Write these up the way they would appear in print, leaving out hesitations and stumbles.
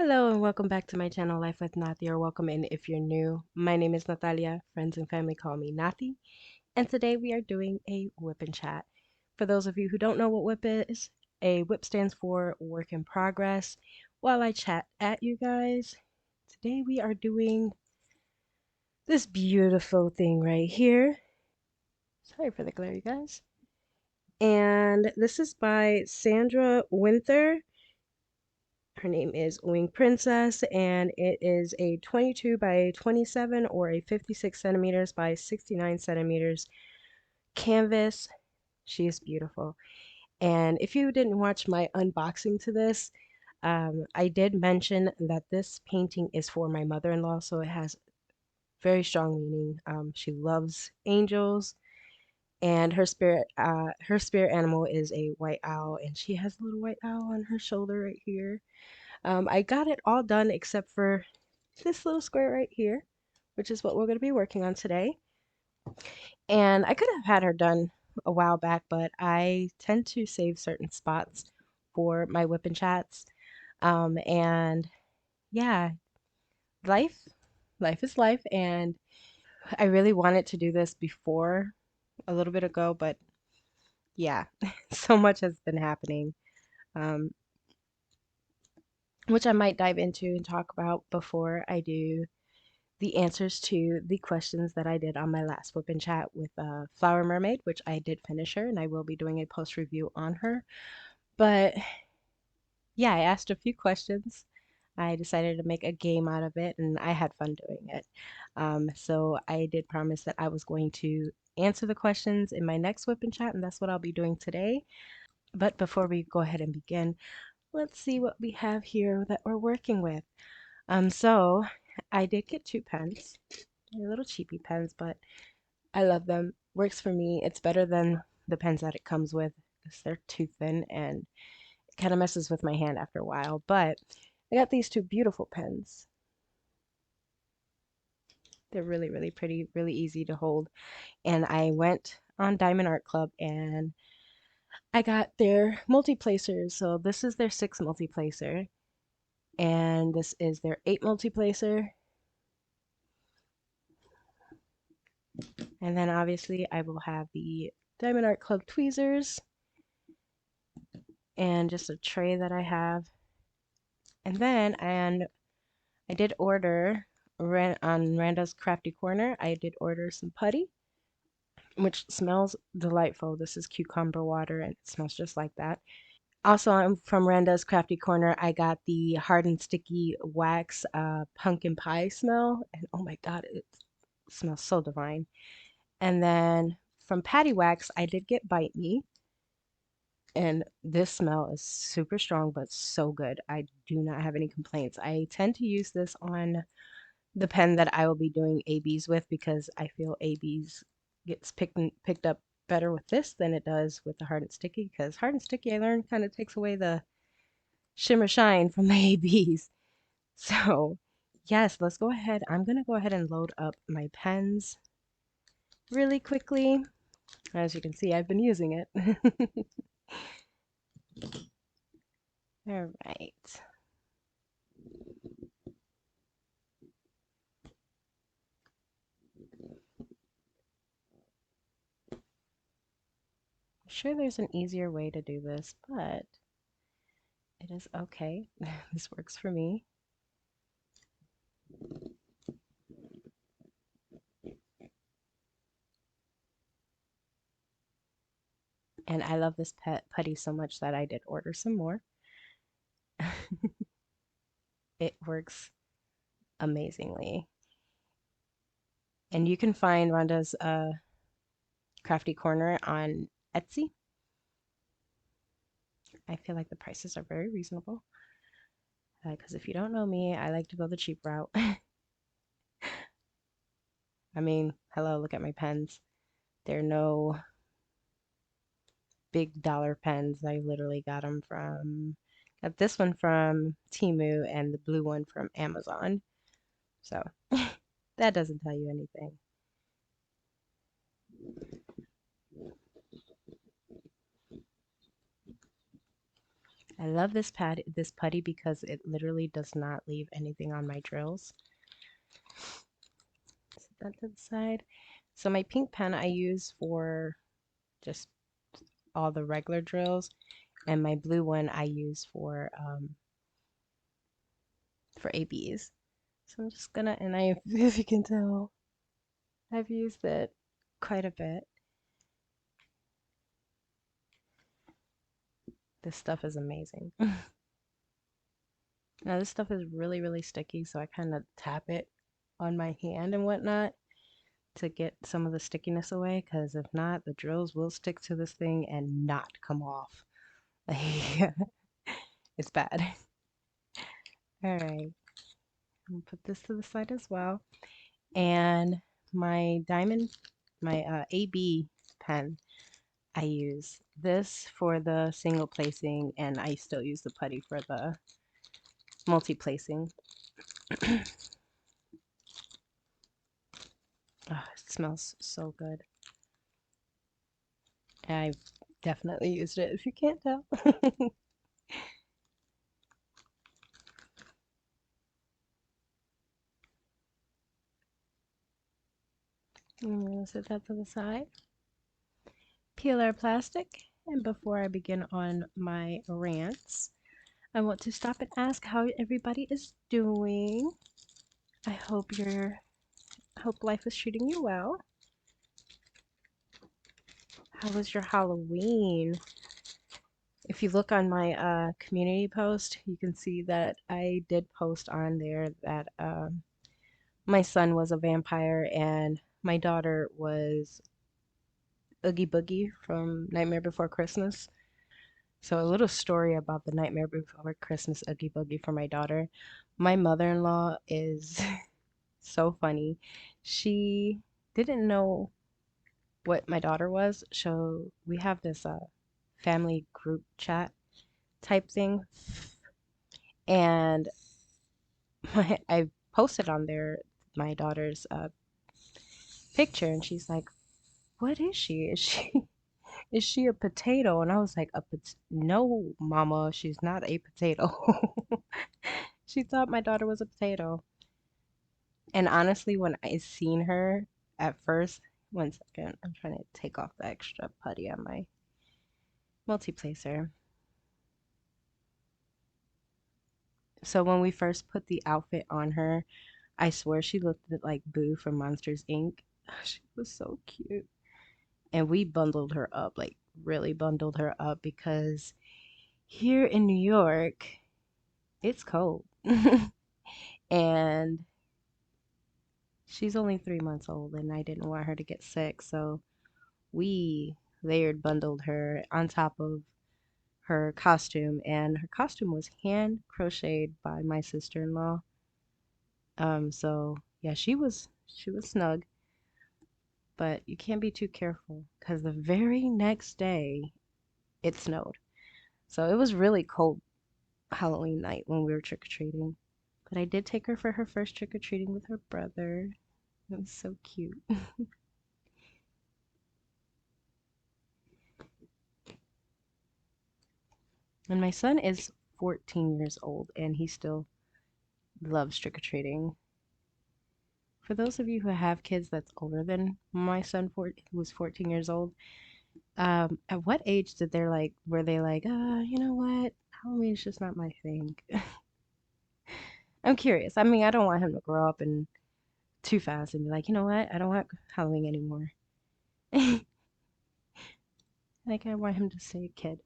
Hello and welcome back to my channel, Life with Nati, or welcome in if you're new. My name is Natalia. Friends and family call me Nati, and today we are doing a WIP and Chat. For those of you who don't know what WIP is, a WIP stands for Work in Progress. While I chat at you guys, today we are doing this beautiful thing right here. Sorry for the glare, you guys. And this is by Sandra Winther. Her name is Wing Princess, and it is a 22 by 27 or a 56 centimeters by 69 centimeters canvas. She is beautiful. And if you didn't watch my unboxing to this, I did mention that this painting is for my mother-in-law, so it has very strong meaning. She loves angels, and her spirit animal is a white owl, and she has a little white owl on her shoulder right here. I got it all done except for this little square right here, which is what we're going to be working on today. And I could have had her done a while back, but I tend to save certain spots for my WIP and chats. And yeah, life, life is life. And I really wanted to do this before a little bit ago, but yeah, so much has been happening, um, which I might dive into and talk about before I do the answers to the questions that I did on my last Whip and Chat with Flower Mermaid, which I did finish her, and I will be doing a post review on her. But yeah, I asked a few questions. I decided to make a game out of it, and I had fun doing it. So I did promise that I was going to answer the questions in my next Whip and Chat, and that's what I'll be doing today. But before we go ahead and begin, let's see what we have here that we're working with. So I did get two pens. They're little cheapy pens, but I love them. Works for me. It's better than the pens that it comes with because they're too thin and it kind of messes with my hand after a while. But I got these two beautiful pens. They're really, really pretty, really easy to hold. And I went on Diamond Art Club and I got their multi-placers. So this is their 6 multi-placer and this is their 8 multi-placer. And then obviously I will have the Diamond Art Club tweezers and just a tray that I have. And I did order on Randa's Crafty Corner. I did order some putty, which smells delightful. This is cucumber water and it smells just like that. Also, from Randa's Crafty Corner, I got the hard and sticky wax pumpkin pie smell, and oh my God, it smells so divine. And then from PaddyWaxx, I did get Bite Me, and this smell is super strong but so good. I do not have any complaints. I tend to use this on the pen that I will be doing ABs with because I feel ABs gets picked up better with this than it does with the hard and sticky because hard and sticky I learned kind of takes away the shimmer shine from the ABs. So yes, let's go ahead. I'm gonna go ahead and load up my pens really quickly. As you can see, I've been using it. All right. I'm sure there's an easier way to do this, but it is okay. This works for me. And I love this putty so much that I did order some more. It works amazingly. And you can find Rhonda's Crafty Corner on Etsy. I feel like the prices are very reasonable. Because if you don't know me, I like to go the cheap route. I mean, hello, look at my pens. They're no big dollar pens. I literally got this one from Temu and the blue one from Amazon. So that doesn't tell you anything. I love this putty because it literally does not leave anything on my drills. Set that to the side. So my pink pen I use for just all the regular drills, and my blue one I use for ABs. So I'm just gonna, and I, if you can tell, I've used it quite a bit. This stuff is amazing. Now this stuff is really, really sticky, so I kind of tap it on my hand and whatnot to get some of the stickiness away, because if not, the drills will stick to this thing and not come off. It's bad. All right, I'm gonna put this to the side as well. And my diamond, my AB pen, I use this for the single placing, and I still use the putty for the multi-placing. Oh, it smells so good. I've definitely used it, if you can't tell. I'm gonna set that to the side. Peel our plastic, and before I begin on my rants, I want to stop and ask how everybody is doing. I hope life is treating you well. How was your Halloween? If you look on my community post, you can see that I did post on there that my son was a vampire and my daughter was Oogie Boogie from Nightmare Before Christmas. So a little story about the Nightmare Before Christmas Oogie Boogie for my daughter. My mother-in-law is so funny. She didn't know what my daughter was, so we have this family group chat type thing, and I posted on there my daughter's picture, and she's like, "What is she? Is she is she a potato?" And I was like, "No, Mama, she's not a potato." She thought my daughter was a potato. And honestly, when I seen her at first, one second, I'm trying to take off the extra putty on my multi-placer. So when we first put the outfit on her, I swear she looked like Boo from Monsters Inc. She was so cute. And we bundled her up, like really bundled her up, because here in New York, it's cold. And she's only 3 months old, and I didn't want her to get sick. So we layered bundled her on top of her costume, and her costume was hand crocheted by my sister-in-law. So yeah, she was snug, but you can't be too careful because the very next day it snowed. So it was really cold Halloween night when we were trick-or-treating. But I did take her for her first trick-or-treating with her brother. It was so cute. And my son is 14 years old and he still loves trick-or-treating. For those of you who have kids that's older than my son, who was 14 years old, at what age did they like, were they like, you know what? Halloween's just not my thing. I'm curious. I mean, I don't want him to grow up and too fast and be like, you know what? I don't want Halloween anymore. Like, I want him to stay a kid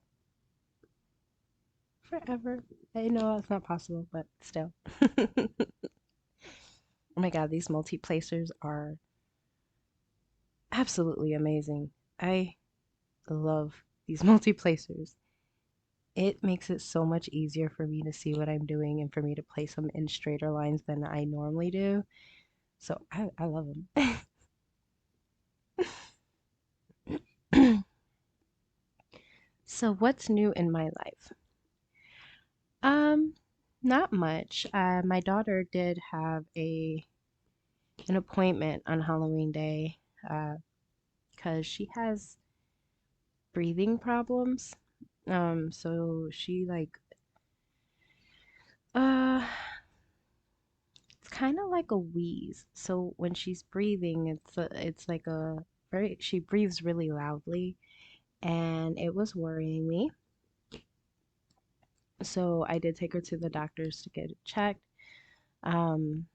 forever. I know it's not possible, but still. Oh my God, these multi-placers are absolutely amazing. I love these multi-placers. It makes it so much easier for me to see what I'm doing and for me to place them in straighter lines than I normally do. So I love them. So what's new in my life? Um, Not much. My daughter did have an appointment on Halloween day, because she has breathing problems. So she like Uh, it's kind of like a wheeze. So when she's breathing, it's like a very she breathes really loudly, and it was worrying me. So I did take her to the doctors to get it checked. Um,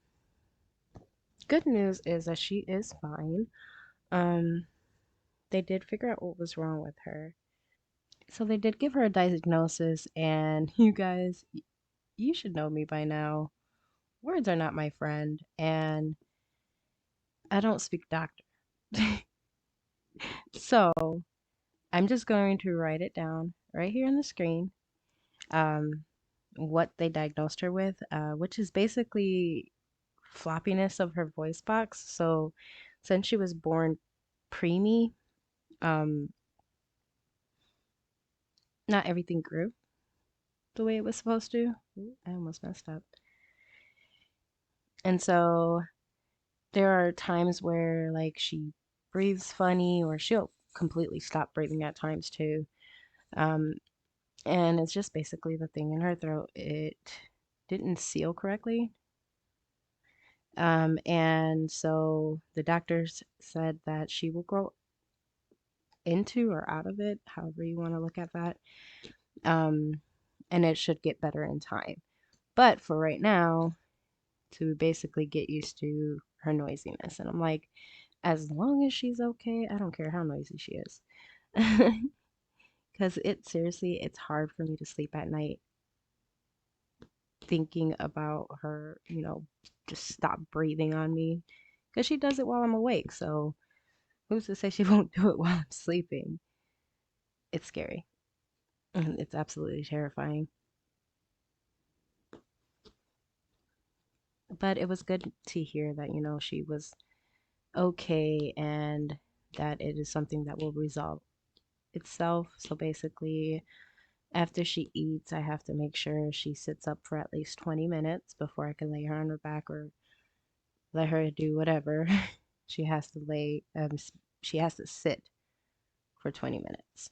Good news is that she is fine. Um, they did figure out what was wrong with her. So they did give her a diagnosis, and you guys, you should know me by now. Words are not my friend, and I don't speak doctor. So I'm just going to write it down right here on the screen. Um, what they diagnosed her with, which is basically floppiness of her voice box. So since she was born preemie, um, not everything grew the way it was supposed to. Ooh, I almost messed up. And so there are times where like she breathes funny or she'll completely stop breathing at times too. Um, and it's just basically the thing in her throat. It didn't seal correctly. And so the doctors said that she will grow into or out of it, however you want to look at that. Um, and it should get better in time. But for right now, to basically get used to her noisiness. And I'm like, as long as she's okay, I don't care how noisy she is. Because it seriously, it's hard for me to sleep at night thinking about her, just stop breathing on me. Because she does it while I'm awake. So who's to say she won't do it while I'm sleeping? It's scary. And it's absolutely terrifying. But it was good to hear that, she was okay and that it is something that will resolve itself. So basically, after she eats, I have to make sure she sits up for at least 20 minutes before I can lay her on her back or let her do whatever. She has to she has to sit for 20 minutes.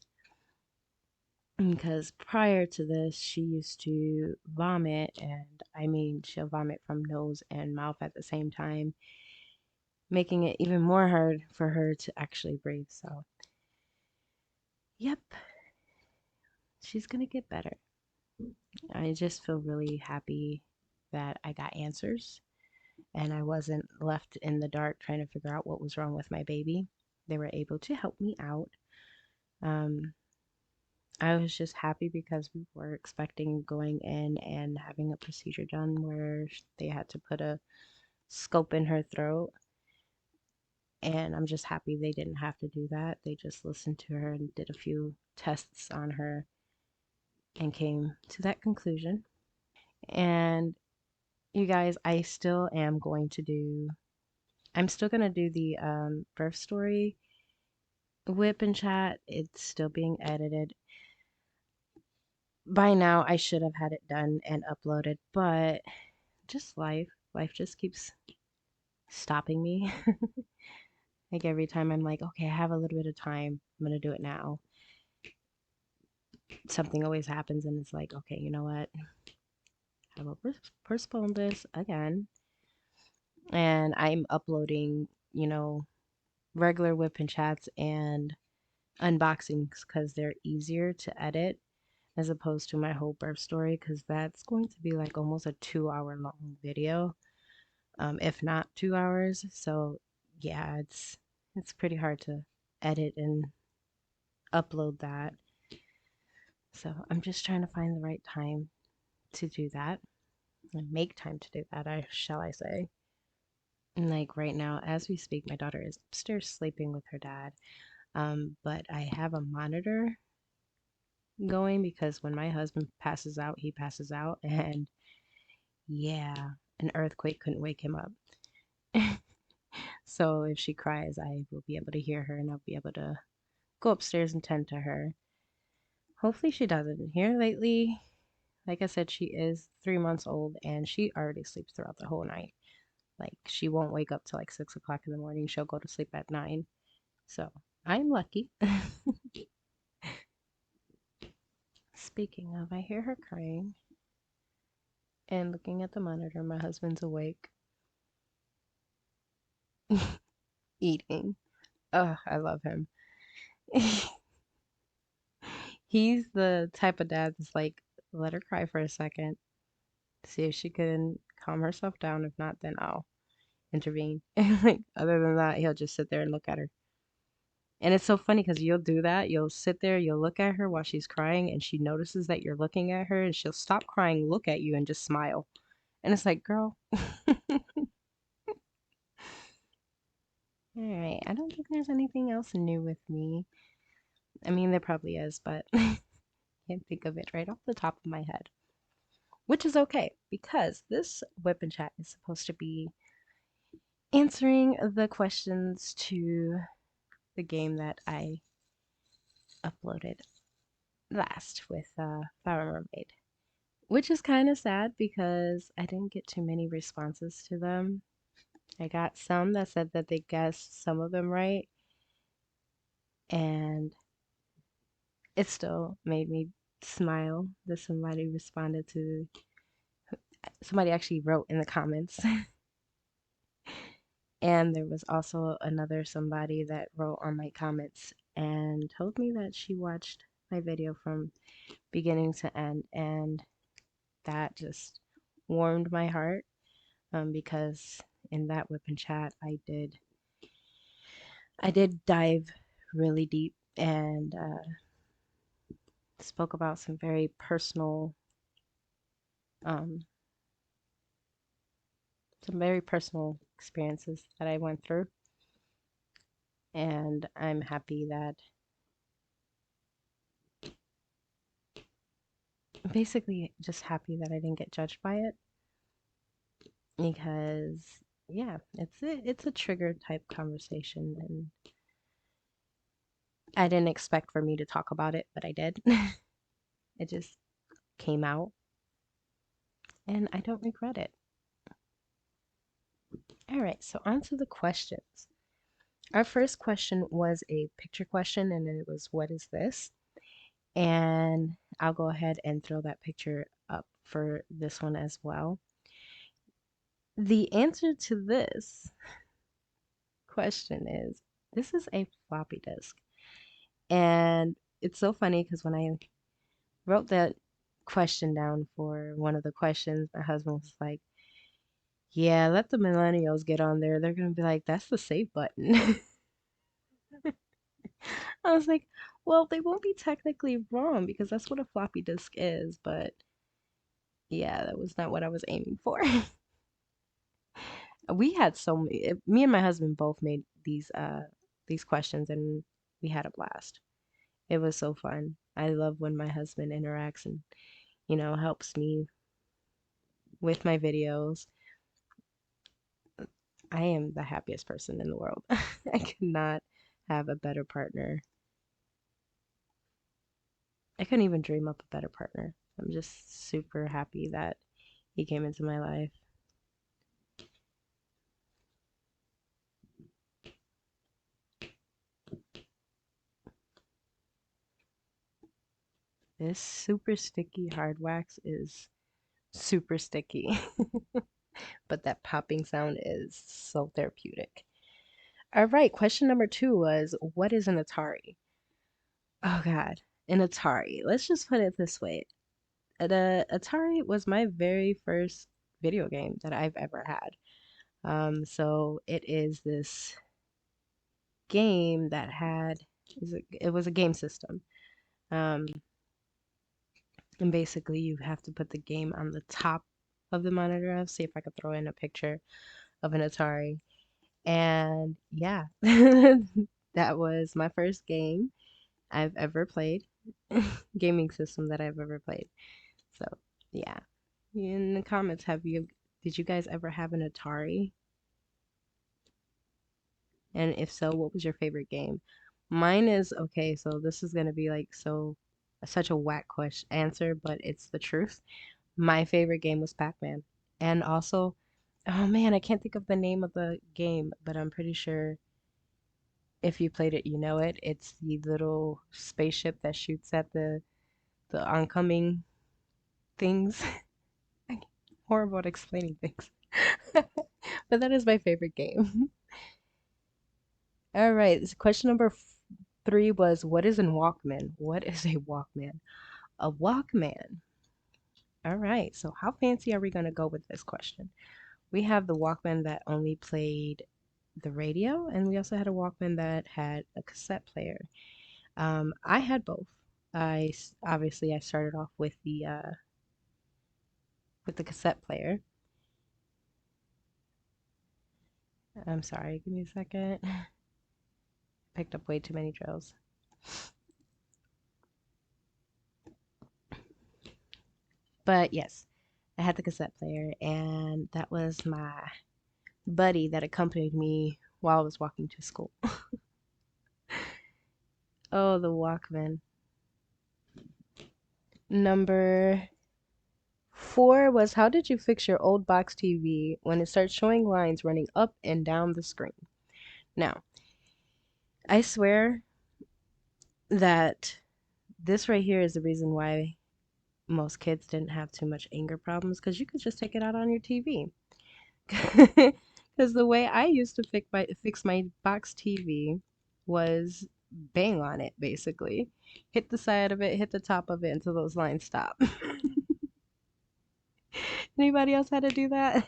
Because prior to this, she used to vomit, and I mean, she'll vomit from nose and mouth at the same time, making it even more hard for her to actually breathe. So, yep, she's gonna get better. I just feel really happy that I got answers and I wasn't left in the dark trying to figure out what was wrong with my baby. They were able to help me out. Um, I was just happy because we were expecting going in and having a procedure done where they had to put a scope in her throat. And I'm just happy they didn't have to do that. They just listened to her and did a few tests on her and came to that conclusion. And you guys, I'm still going to do the birth story WIP and Chat. It's still being edited. By now, I should have had it done and uploaded, but just life just keeps stopping me. Like every time I'm like, okay, I have a little bit of time, I'm gonna do it now. Something always happens, and it's like, okay, you know what? I will postpone this again. And I'm uploading, regular WIP and Chats and unboxings because they're easier to edit as opposed to my whole birth story because that's going to be like almost a 2 hour long video, if not 2 hours. So yeah, it's pretty hard to edit and upload that. So I'm just trying to find the right time to do that and make time to do that, I say. And like right now, as we speak, my daughter is upstairs sleeping with her dad. But I have a monitor going because when my husband passes out, he passes out, and yeah, an earthquake couldn't wake him up. So if she cries, I will be able to hear her and I'll be able to go upstairs and tend to her. Hopefully she doesn't. Here lately, like I said, she is 3 months old and she already sleeps throughout the whole night. Like she won't wake up till like 6 o'clock in the morning. She'll go to sleep at 9. So I'm lucky. Speaking of, I hear her crying. And looking at the monitor, my husband's awake, eating. Oh, I love him. He's the type of dad that's like, let her cry for a second, see if she can calm herself down. If not, then I'll intervene. And like, other than that, he'll just sit there and look at her. And it's so funny because you'll do that. You'll sit there, you'll look at her while she's crying, and she notices that you're looking at her, and she'll stop crying, look at you, and just smile. And it's like, girl, all right, I don't think there's anything else new with me. I mean, there probably is, but can't think of it right off the top of my head. Which is okay because this whip and chat is supposed to be answering the questions to the game that I uploaded last with Flower Mermaid. Which is kind of sad because I didn't get too many responses to them. I got some that said that they guessed some of them right, and it still made me smile that somebody responded to, somebody actually wrote in the comments. And there was also another somebody that wrote on my comments and told me that she watched my video from beginning to end, and that just warmed my heart because in that whip and chat I did dive really deep and spoke about um, some very personal experiences that I went through, and I'm happy that basically just happy that I didn't get judged by it because yeah, it's a trigger type conversation, and I didn't expect for me to talk about it, but I did. It just came out, and I don't regret it. All right, so on to the questions. Our first question was a picture question, and it was, what is this? And I'll go ahead and throw that picture up for this one as well. The answer to this question is, this is a floppy disk. And it's so funny because when I wrote that question down for one of the questions, my husband was like, yeah, let the millennials get on there. They're going to be like, that's the save button. I was like, well, they won't be technically wrong because that's what a floppy disk is, but yeah, that was not what I was aiming for. We had so many, me and my husband both made these questions, and we had a blast. It was so fun. I love when my husband interacts and, helps me with my videos. I am the happiest person in the world. I could not have a better partner. I couldn't even dream up a better partner. I'm just super happy that he came into my life. This super sticky hard wax is super sticky, but that popping sound is so therapeutic. All right, question number 2 was, what is an Atari? Oh God, an Atari. Let's just put it this way. The Atari was my very first video game that I've ever had. So it is this game that it was a game system. Um, and basically you have to put the game on the top of the monitor. I'll see if I could throw in a picture of an Atari. And yeah, that was my first game I've ever played, gaming system that I've ever played. So yeah. In the comments, did you guys ever have an Atari? And if so, what was your favorite game? Mine is okay, so this is gonna be like such a whack question answer, but it's the truth. My favorite game was Pac-Man. And also, oh man, I can't think of the name of the game, but I'm pretty sure if you played it, you know it. It's the little spaceship that shoots at the oncoming things. horrible at explaining things. But that is my favorite game. All right. Question number three was, what is a Walkman? What is a Walkman? A Walkman. All right. So how fancy are we going to go with this question? We have the Walkman that only played the radio, and we also had a Walkman that had a cassette player. I had both. Obviously I started off with the cassette player. I'm sorry, give me a second. Picked up way too many drills. But yes, I had the cassette player, and that was my buddy that accompanied me while I was walking to school. Oh, the Walkman. Number four was, how did you fix your old box TV when it starts showing lines running up and down the screen? Now, I swear that this right here is the reason why most kids didn't have too much anger problems, because you could just take it out on your TV. Because the way I used to fix my box TV was bang on it, basically. Hit the side of it, hit the top of it until those lines stop. Anybody else had to do that?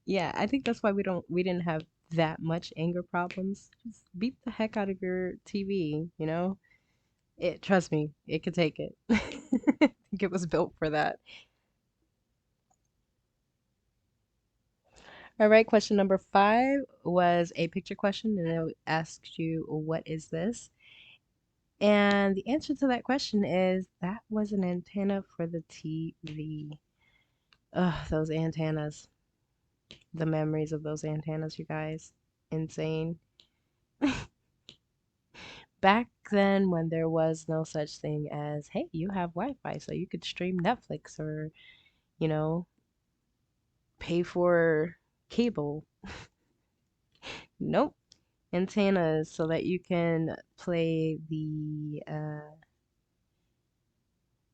Yeah, I think that's why we didn't have that much anger problems. Just beat the heck out of your TV, you know? Trust me, it could take it. I think it was built for that. All right, question number five was a picture question, and it asked you, what is this? And the answer to that question is that was an antenna for the TV. Ugh, those antennas. The memories of those antennas, you guys. Insane. Back then, when there was no such thing as, hey, you have Wi-Fi, so you could stream Netflix or, you know, pay for cable. Nope. Antennas so that you can play the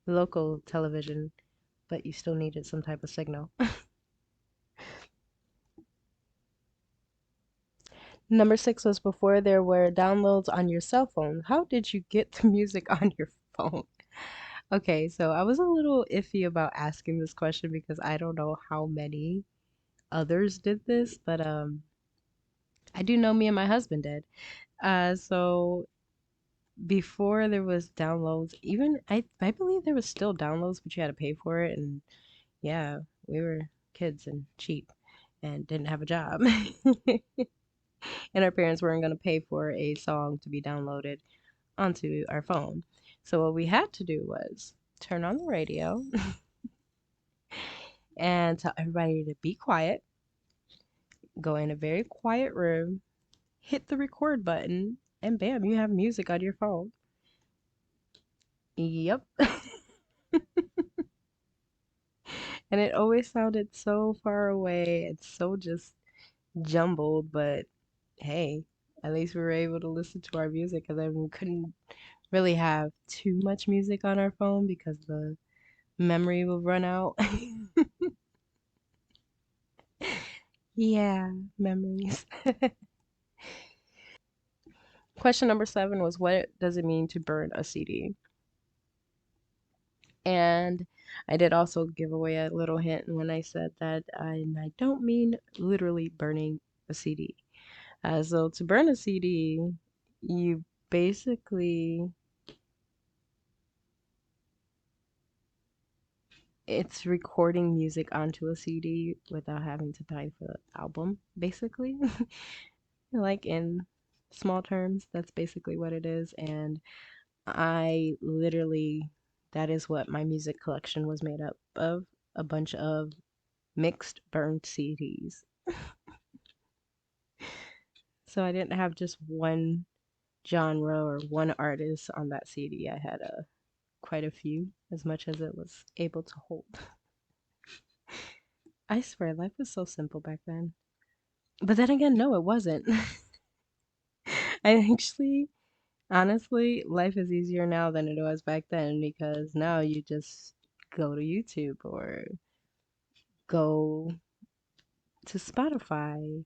local television, but you still needed some type of signal. Number six was, before there were downloads on your cell phone, how did you get the music on your phone? Okay, so I was a little iffy about asking this question because I don't know how many others did this, but I do know me and my husband did. So before there was downloads, even I believe there was still downloads, but you had to pay for it, and yeah, we were kids and cheap and didn't have a job. And our parents weren't going to pay for a song to be downloaded onto our phone. So what we had to do was turn on the radio and tell everybody to be quiet, go in a very quiet room, hit the record button, and bam, you have music on your phone. Yep. And it always sounded so far away and so just jumbled, but hey, at least we were able to listen to our music, and then we couldn't really have too much music on our phone because the memory will run out. Yeah, memories. Question number seven was, what does it mean to burn a CD? And I did also give away a little hint when I said that I don't mean literally burning a CD. So to burn a CD, you basically, it's recording music onto a CD without having to pay for the album, basically. Like in small terms, that's basically what it is. And I literally, that is what my music collection was made up of, a bunch of mixed burned CDs. So I didn't have just one genre or one artist on that CD. I had quite a few, as much as it was able to hold. I swear, life was so simple back then. But then again, no, it wasn't. I actually, honestly, life is easier now than it was back then because now you just go to YouTube or go to Spotify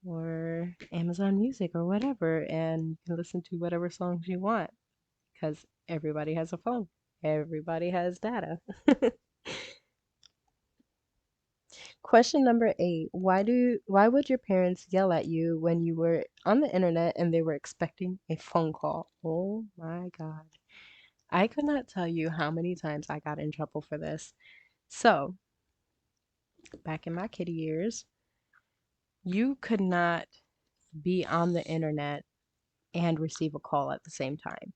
or Amazon Music or whatever, and you can listen to whatever songs you want because everybody has a phone. Everybody has data. Question number 8. Why would your parents yell at you when you were on the internet and they were expecting a phone call? Oh my God. I could not tell you how many times I got in trouble for this. So, back in my kiddie years, you could not be on the internet and receive a call at the same time.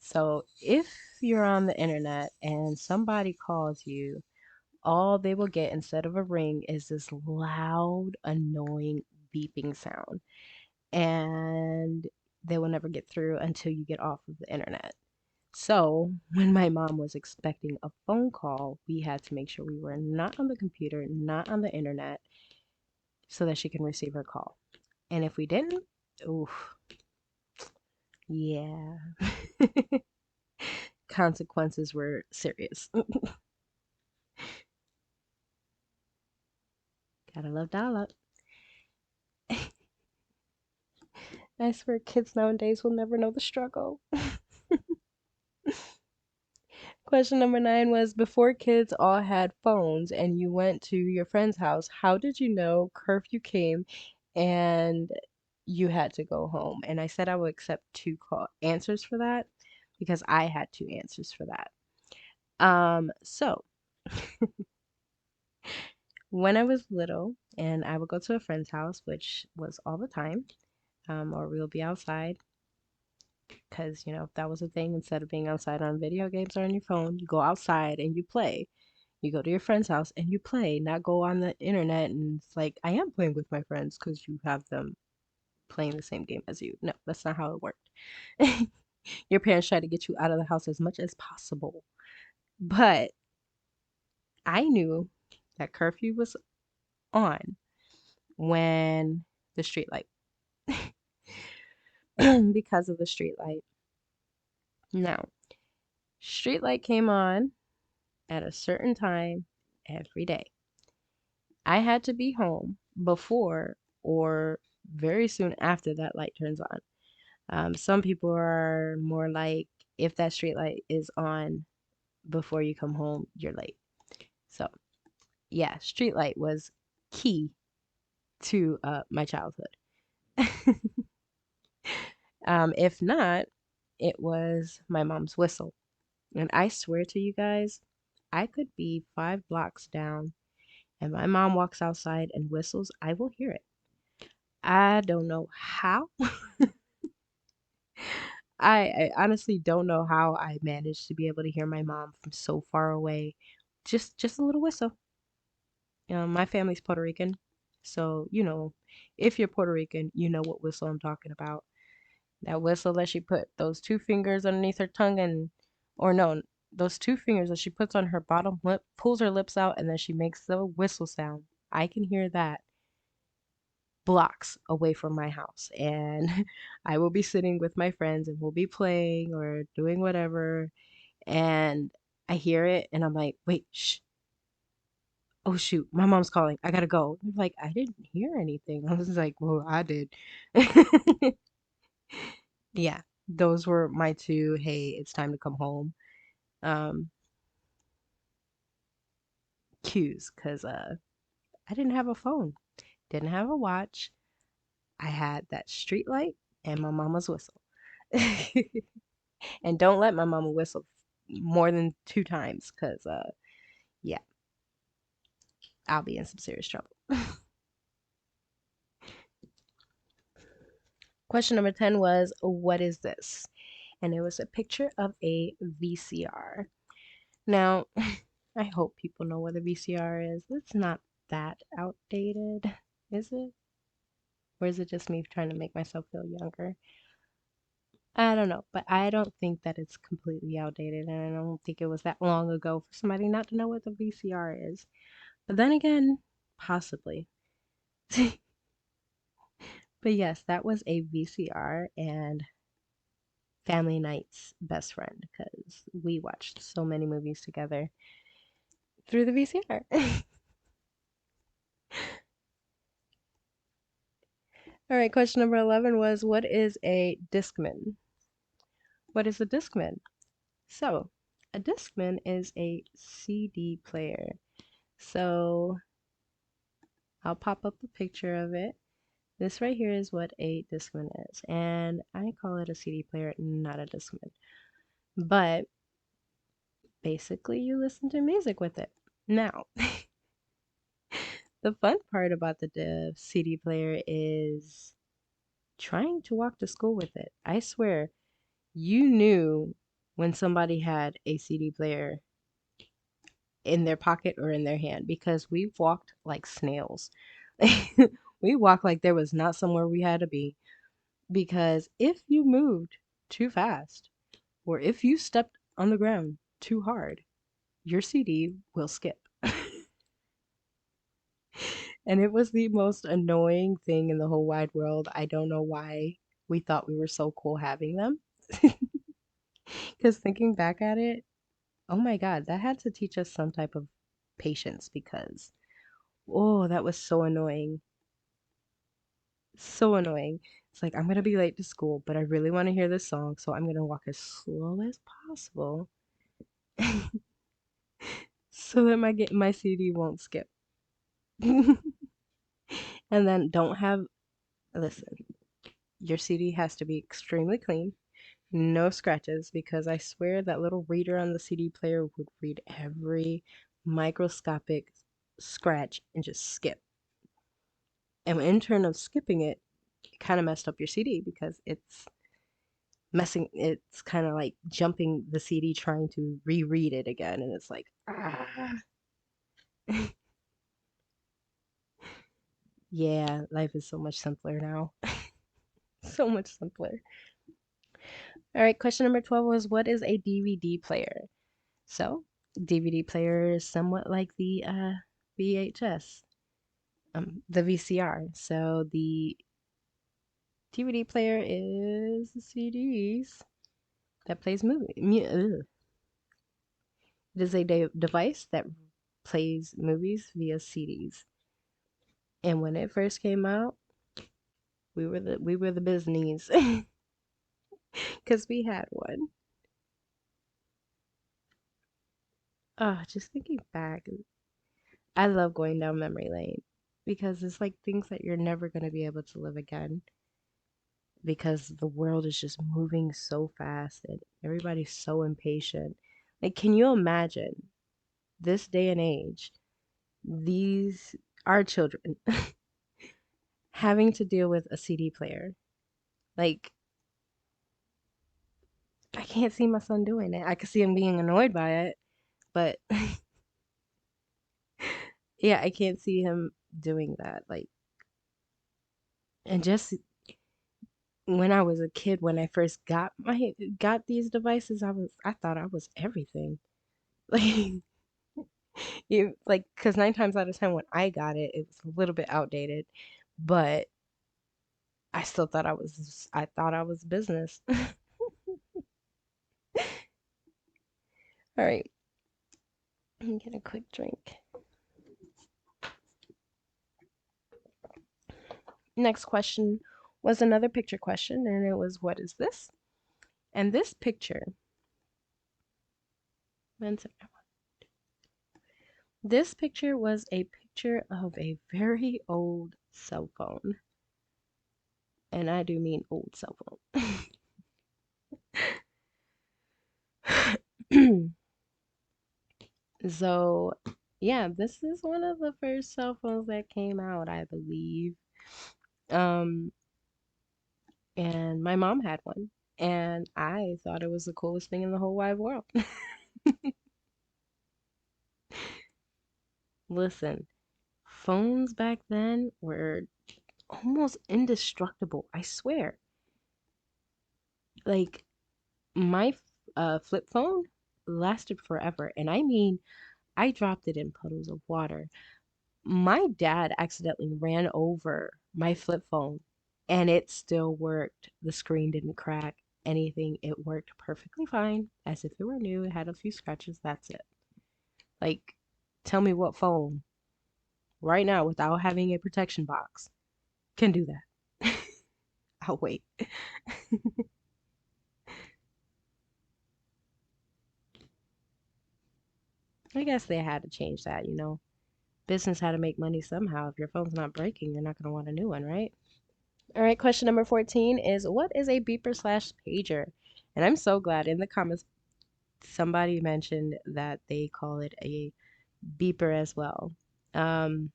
So, if you're on the internet and somebody calls you, all they will get instead of a ring is this loud, annoying beeping sound. And they will never get through until you get off of the internet. So, when my mom was expecting a phone call, we had to make sure we were not on the computer, not on the internet, so that she can receive her call. And if we didn't, oof, yeah, consequences were serious. Gotta love dial up. I swear kids nowadays will never know the struggle. Question number 9 was before kids all had phones and you went to your friend's house, how did you know curfew came and you had to go home? And I said I would accept two answers for that because I had two answers for that. So when I was little and I would go to a friend's house, which was all the time, or we'll be outside because, you know, if that was a thing, instead of being outside on video games or on your phone, you go outside and you play. You go to your friend's house and you play, not go on the internet and it's like, I am playing with my friends because you have them playing the same game as you. No, that's not how it worked. Your parents try to get you out of the house as much as possible. But I knew that curfew was on when the street light, because of the street light. Now, street light came on at a certain time every day. I had to be home before or very soon after that light turns on. Some people are more like, if that street light is on before you come home, you're late. So, yeah, street light was key to my childhood. If not, it was my mom's whistle. And I swear to you guys, I could be 5 blocks down and my mom walks outside and whistles, I will hear it. I don't know how. I honestly don't know how I managed to be able to hear my mom from so far away. Just a little whistle. My family's Puerto Rican, so you know, if you're Puerto Rican, you know what whistle I'm talking about. That whistle that she put those 2 fingers underneath her tongue and, or no, those 2 fingers that she puts on her bottom lip, pulls her lips out, and then she makes the whistle sound. I can hear that blocks away from my house, and I will be sitting with my friends and we'll be playing or doing whatever, and I hear it and I'm like, wait, shh. Oh shoot, my mom's calling. I gotta go. They're like, I didn't hear anything. I was like, well, I did. Yeah, those were my two, hey, it's time to come home, um, cues, because I didn't have a phone, didn't have a watch. I had that street light and my mama's whistle. And don't let my mama whistle more than 2 times, because yeah, I'll be in some serious trouble. Question number 10 was, what is this? And it was a picture of a VCR. Now, I hope people know what a VCR is. It's not that outdated, is it? Or is it just me trying to make myself feel younger? I don't know, but I don't think that it's completely outdated, and I don't think it was that long ago for somebody not to know what the VCR is. But then again, possibly. But yes, that was a VCR, and family night's best friend because we watched so many movies together through the VCR. All right, question number 11 was what is a Discman? What is a Discman? So, a Discman is a CD player. So, I'll pop up a picture of it. This right here is what a Discman is, and I call it a CD player, not a Discman. But basically, you listen to music with it. Now, the fun part about the CD player is trying to walk to school with it. I swear, you knew when somebody had a CD player in their pocket or in their hand because we walked like snails. We walked like there was not somewhere we had to be because if you moved too fast or if you stepped on the ground too hard, your CD will skip. And it was the most annoying thing in the whole wide world. I don't know why we thought we were so cool having them. Because thinking back at it, oh my God, that had to teach us some type of patience because, oh, that was so annoying. So annoying. It's like, I'm gonna be late to school, but I really want to hear this song, so I'm gonna walk as slow as possible so that my CD won't skip. And then don't have, listen, your CD has to be extremely clean, no scratches, because I swear that little reader on the CD player would read every microscopic scratch and just skip. And in turn of skipping it, it kind of messed up your CD because it's kind of like jumping the CD trying to reread it again. And it's like, ah. Yeah, life is so much simpler now. So much simpler. All right, question number 12 was what is a DVD player? So, DVD player is somewhat like the VHS, the VCR. So, the DVD player is the CDs that plays ugh. It is a device that plays movies via CDs. And when it first came out, we were the business because we had one. Oh, just thinking back, I love going down memory lane because it's like things that you're never going to be able to live again because the world is just moving so fast and everybody's so impatient. Like, can you imagine this day and age, these our children having to deal with a CD player? Like, I can't see my son doing it. I could see him being annoyed by it, but yeah, I can't see him doing that. Like, and just when I was a kid, when I first got these devices, I thought I was everything. Like, like, because 9 times out of 10, when I got it, it was a little bit outdated, but I still thought I thought I was business. All right, let me get a quick drink. Next question was another picture question, and it was, what is this? And this picture, this picture was a picture of a very old cell phone. And I do mean old cell phone. So, yeah, this is one of the first cell phones that came out, I believe. Um, and my mom had one, and I thought it was the coolest thing in the whole wide world. Listen, phones back then were almost indestructible, I swear. Like my flip phone lasted forever, and I mean, I dropped it in puddles of water. My dad accidentally ran over my flip phone and it still worked. The screen didn't crack. anything. It worked perfectly fine, as if it were new. It had a few scratches, that's it. Like, tell me what phone right now without having a protection box can do that. I'll wait. I guess they had to change that, you know. Business had to make money somehow. If your phone's not breaking, you're not going to want a new one, right? All right, question number 14 is what is a beeper slash pager? And I'm so glad in the comments somebody mentioned that they call it a beeper as well. Um,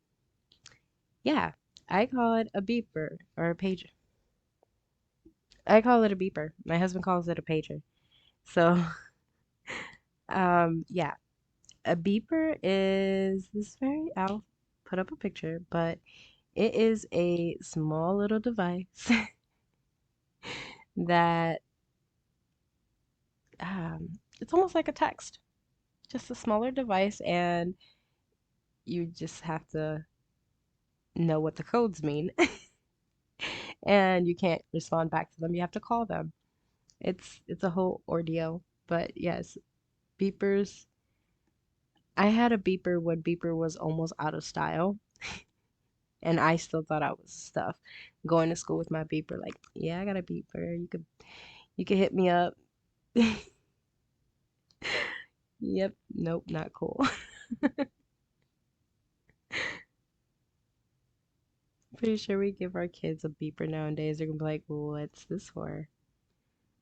yeah, I call it a beeper or a pager. I call it a beeper. My husband calls it a pager. So, yeah, a beeper is this I'll put up a picture, but it is a small little device that it's almost like a text, just a smaller device, and you just have to know what the codes mean, and you can't respond back to them. You have to call them. It's a whole ordeal. But yes, beepers. I had a beeper when beeper was almost out of style, and I still thought I was stuff. Going to school with my beeper, like, yeah, I got a beeper. You could hit me up. Yep, nope, not cool. Pretty sure we give our kids a beeper nowadays. They're gonna be like, what's this for?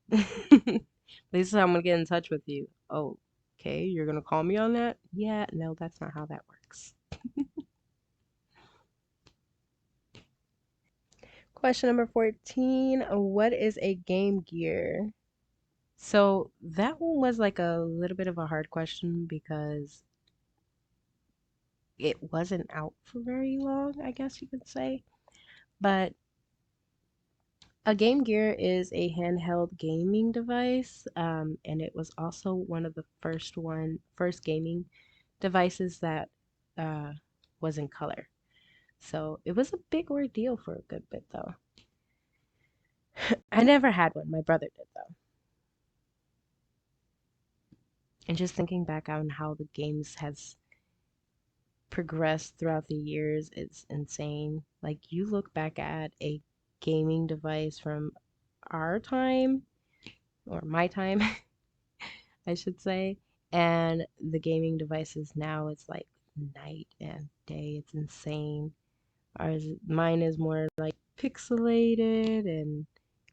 This is how I'm gonna get in touch with you. Oh, okay, you're gonna call me on that? Yeah, no, that's not how that works. Question number 14. What is a Game Gear? So that one was like a little bit of a hard question because it wasn't out for very long, I guess you could say. But a Game Gear is a handheld gaming device, and it was also one of the first gaming devices that uh, was in color. So it was a big ordeal for a good bit, though. I never had one. My brother did, though. And just thinking back on how the games has progressed throughout the years, it's insane. Like you look back at a gaming device from our time or my time, I should say, and the gaming devices now, it's like night and day. It's insane. Mine is more like pixelated and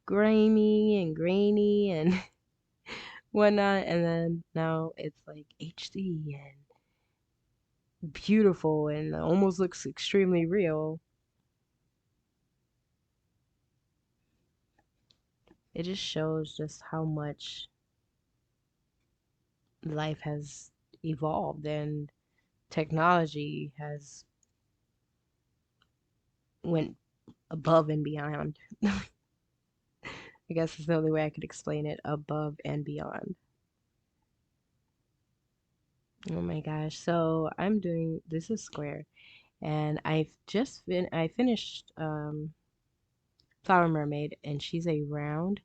grimy and grainy and whatnot, and then now it's like HD and beautiful and almost looks extremely real. It just shows just how much life has evolved and technology has went above and beyond. I guess is the only way I could explain it, above and beyond. Oh my gosh. So I'm doing this is square and I finished Flower Mermaid and she's a round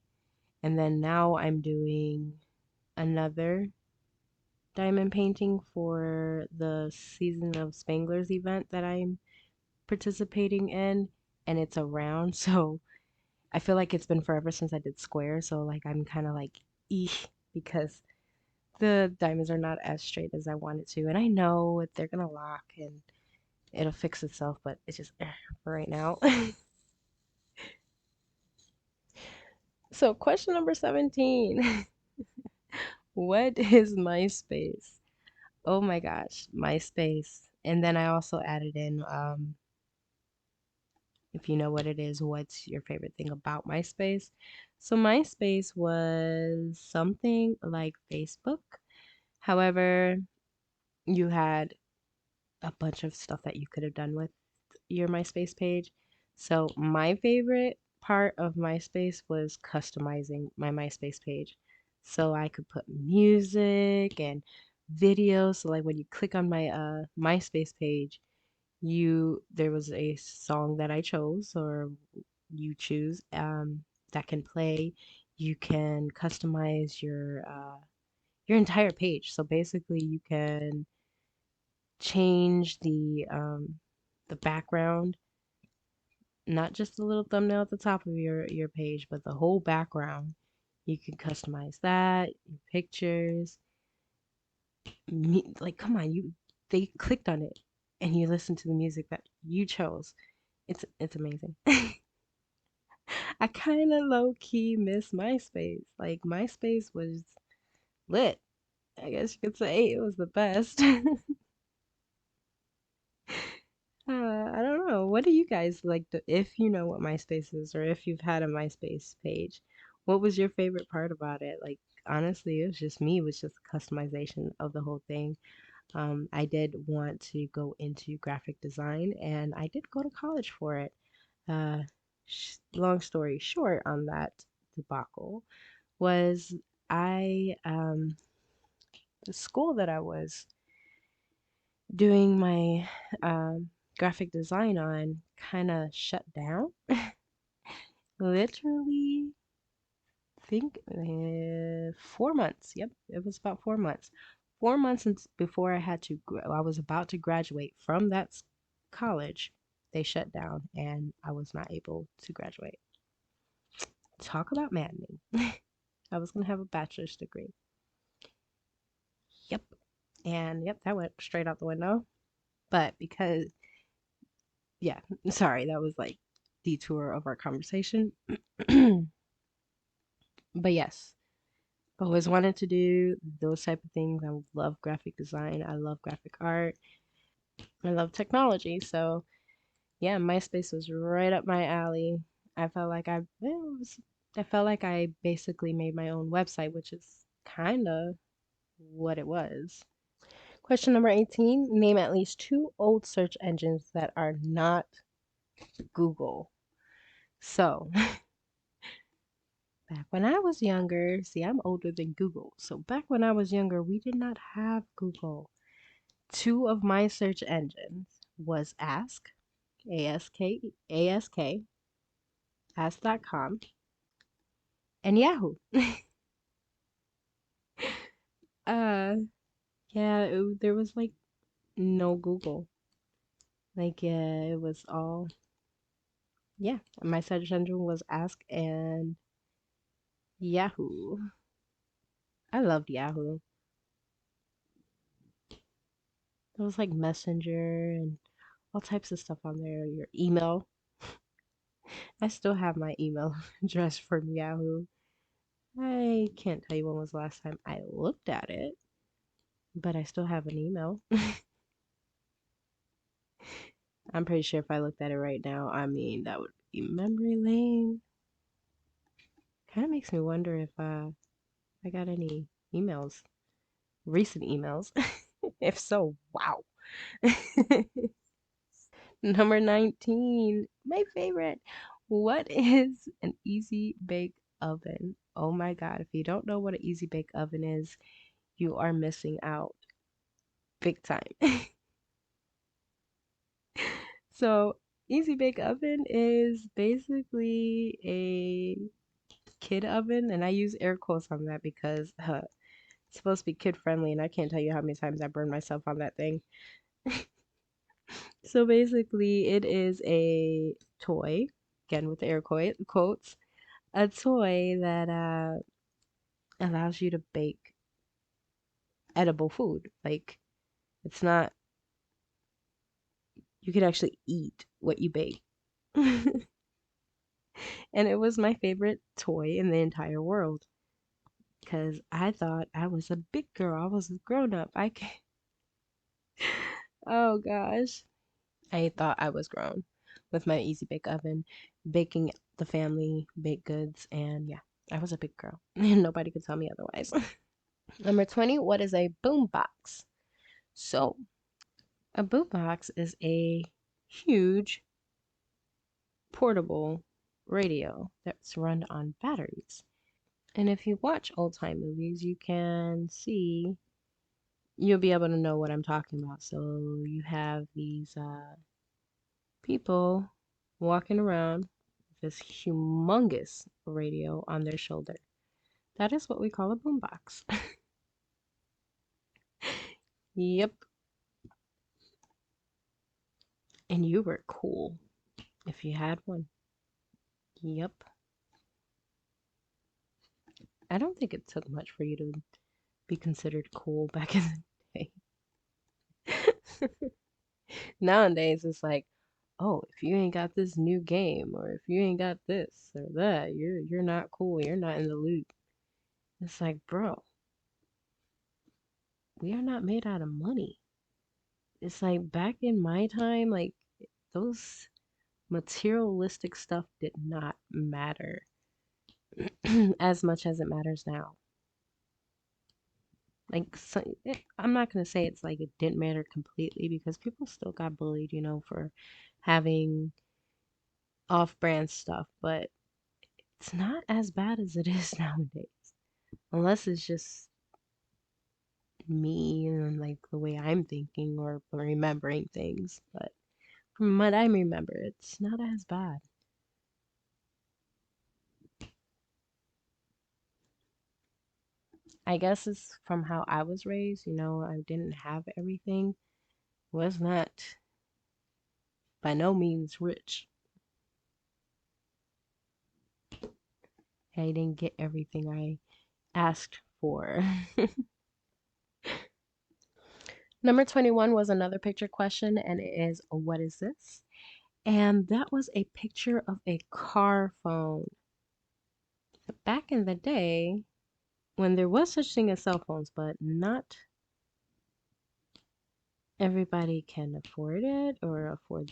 and then now I'm doing another diamond painting for the Season of Spanglers event that I'm participating in and it's a round. So I feel like it's been forever since I did square, so like I'm kind of like eek because the diamonds are not as straight as I want it to, and I know they're gonna lock and it'll fix itself, but it's just for right now. So question number 17. What is MySpace? Oh my gosh, MySpace. And then I also added in if you know what it is, what's your favorite thing about MySpace? So MySpace was something like Facebook. However, you had a bunch of stuff that you could have done with your MySpace page. So my favorite part of MySpace was customizing my MySpace page. So I could put music and videos. So like when you click on my MySpace page, there was a song that I chose or you choose that can play. You can customize your entire page. So basically, you can change the background, not just the little thumbnail at the top of your page, but the whole background. You can customize that, your pictures. Like, come on, you they clicked on it and you listen to the music that you chose. It's amazing. I kind of low key miss MySpace. Like MySpace was lit. I guess you could say it was the best. I don't know. What do you guys like if you know what MySpace is or if you've had a MySpace page, what was your favorite part about it? Like honestly, it was just me, it was just customization of the whole thing. I did want to go into graphic design and I did go to college for it. Uh, Long story short on that debacle was the school that I was doing my graphic design on kind of shut down. Literally, think 4 months. Yep, it was about 4 months. 4 months since before I was about to graduate from that college. They shut down, and I was not able to graduate. Talk about maddening. I was gonna have a bachelor's degree. Yep, and yep, that went straight out the window. But because yeah, sorry, that was like detour of our conversation. But yes, I've always wanted to do those type of things. I love graphic design. I love graphic art. I love technology. So yeah, MySpace was right up my alley. I felt like I felt like I basically made my own website, which is kind of what it was. Question number 18. Name at least two old search engines that are not Google. So, back when I was younger, see, I'm older than Google. So, back when I was younger, we did not have Google. Two of my search engines was Ask, ASK, Ask.com, and Yahoo. Uh, yeah, there was like no Google. Like, yeah, it was all, yeah, my search engine was Ask and Yahoo. I loved Yahoo. There was like Messenger and all types of stuff on there. Your email. I still have my email address from Yahoo. I can't tell you when was the last time I looked at it, but I still have an email. I'm pretty sure if I looked at it right now, I mean, that would be memory lane. Kind of makes me wonder if I got any emails, recent emails. If so, wow. Number 19, my favorite. What is an easy bake oven? Oh my God, if you don't know what an easy bake oven is, you are missing out big time. So, easy bake oven is basically a kid oven, and I use air quotes on that because it's supposed to be kid friendly, and I can't tell you how many times I burned myself on that thing. So basically, it is a toy, again with the quotes, a toy that allows you to bake edible food. Like it's not, you could actually eat what you bake. And it was my favorite toy in the entire world because I thought I was a big girl. I was a grown up. I can Oh gosh. I thought I was grown with my Easy Bake Oven, baking the family baked goods, and yeah, I was a big girl. And nobody could tell me otherwise. Number 20, what is a boombox? So, a boombox is a huge portable radio that's run on batteries. And if you watch old time movies, you can see, you'll be able to know what I'm talking about. So, you have these people walking around with this humongous radio on their shoulder. That is what we call a boombox. Yep. And you were cool if you had one. Yep. I don't think it took much for you to be considered cool back in the day. Nowadays, it's like, oh, if you ain't got this new game, or if you ain't got this or that, you're not cool. You're not in the loop. It's like, bro, we are not made out of money. It's like back in my time, like those materialistic stuff did not matter as much as it matters now. Like, so, I'm not gonna say it's like it didn't matter completely because people still got bullied, for having off-brand stuff, but it's not as bad as it is nowadays. Unless it's just me and like the way I'm thinking or remembering things. But from what I remember, it's not as bad. I guess it's from how I was raised, I didn't have everything. Was not by no means rich. I didn't get everything I asked for. Number 21 was another picture question, and it is, what is this? And that was a picture of a car phone. Back in the day, when there was such thing as cell phones, but not everybody can afford it or afford